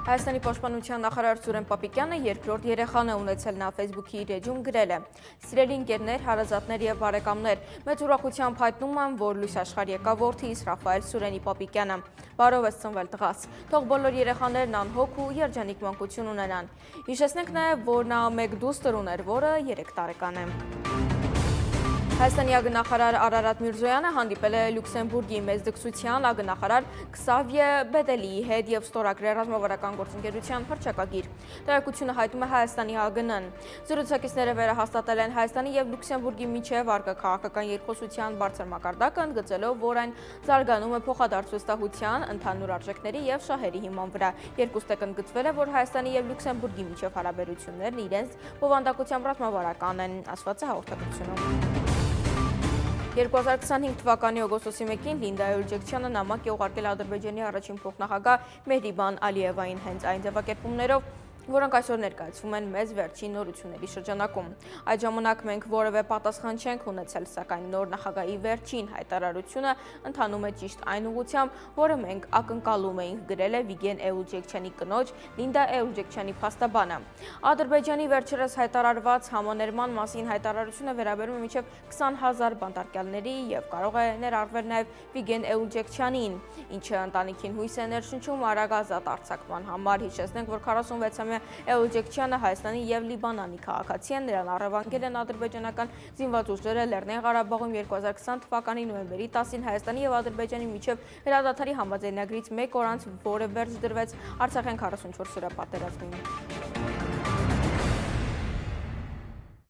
Հայաստանի պաշտպանության նախարար Սուրեն Պապիկյանը երկրորդ երեխան է ունեցել, նա Facebook-ի իր էջում գրել է. «Սիրելի ընկերներ, հարազատներ եւ բարեկամներ, մեծ ուրախությամբ հայտնում եմ, որ լույս աշխարհ եկավ որդիս Ռաֆայել Սուրենի Պապիկյանը։ Բարով ես ծնվել տղաս։ Թող բոլոր երեխաներն անհոգ ու երջանիկ մանկություն ունենան։ Հիշեցնենք նաեւ, որ նա մեկ դուստր ուներ, որը 3 տարեկան է»։ Հայաստանի ագնախարար Արարատ Միրզոյանը հանդիպել է Լյուքսեմբուրգի մեծ դքսության ագնախարար Քսավիե Բետելիի հետ եւ ստորագրել ռազմավարական գործընկերության հռչակագիր։ Տեղեկությունը հայտնում է Հայաստանի ԱԳՆ-ն։ Զրուցակիցները վերահաստատել են Հայաստանի եւ Լյուքսեմբուրգի միջև առկա քաղաքական երկխոսության բարձր մակարդակը, ընդգծելով, որ այն զարգանում է փոխադարձ վստահության, ընդհանուր արժեքների եւ շահերի հիման վրա։ Երկուստեք ընդգծվել է, որ Հայաստանի եւ Լյուքսեմբուրգի միջև հարաբերություններն իրենց բովանդակությամբ ռազմավարական են, ասված է հաղորդագրությունում։ 2025 թվականի օգոստոսի 1-ին Լինդա Էուրջեկչյանը նամակ է ուղարկել Ադրբեջանի առաջին փոխնախագահ Մեհրիբան Ալիևային հենց այն ձևակերպումներով, որոնք այսօր ներկայացվում են մեզ վերջին նորությունների շրջանակում։ Այդ ժամանակ մենք որևէ պատասխան չենք ունեցել, սակայն նոր նախագահի վերջին հայտարարությունը ընթանում է ճիշտ այն ուղղությամբ, որը մենք ակնկալում էինք, գրել է Վիգեն Էուրջեկչյանի կնոջ Լինդա Էուրջեկչյանի փաստաբանը։ Ադրբեջանի վերջերս հայտարարված համաներման մասին հայտարարությունը վերաբերում է մինչև 20,000 բանտարկյալների եւ կարող է ներառվել նաեւ Վիգեն Էուրջեկչյանին, ինչը ընտանիքին հույս է ներշնչում արագ ազատ արձակման համար։ Հիշեցնենք, որ 46 Էուրջեկչյանը Հայաստանի եւ Լիբանանի քաղաքացի են, նրան առևանգել են ադրբեջանական զինված ուժերը Լեռնային Ղարաբաղում 2020 թվականի նոյեմբերի 10-ին Հայաստանի եւ Ադրբեջանի միջև հրադադարի համաձայնագրից 1 օր անց, որը վերջ դրվեց Արցախյան 44 օրյա պատերազմին։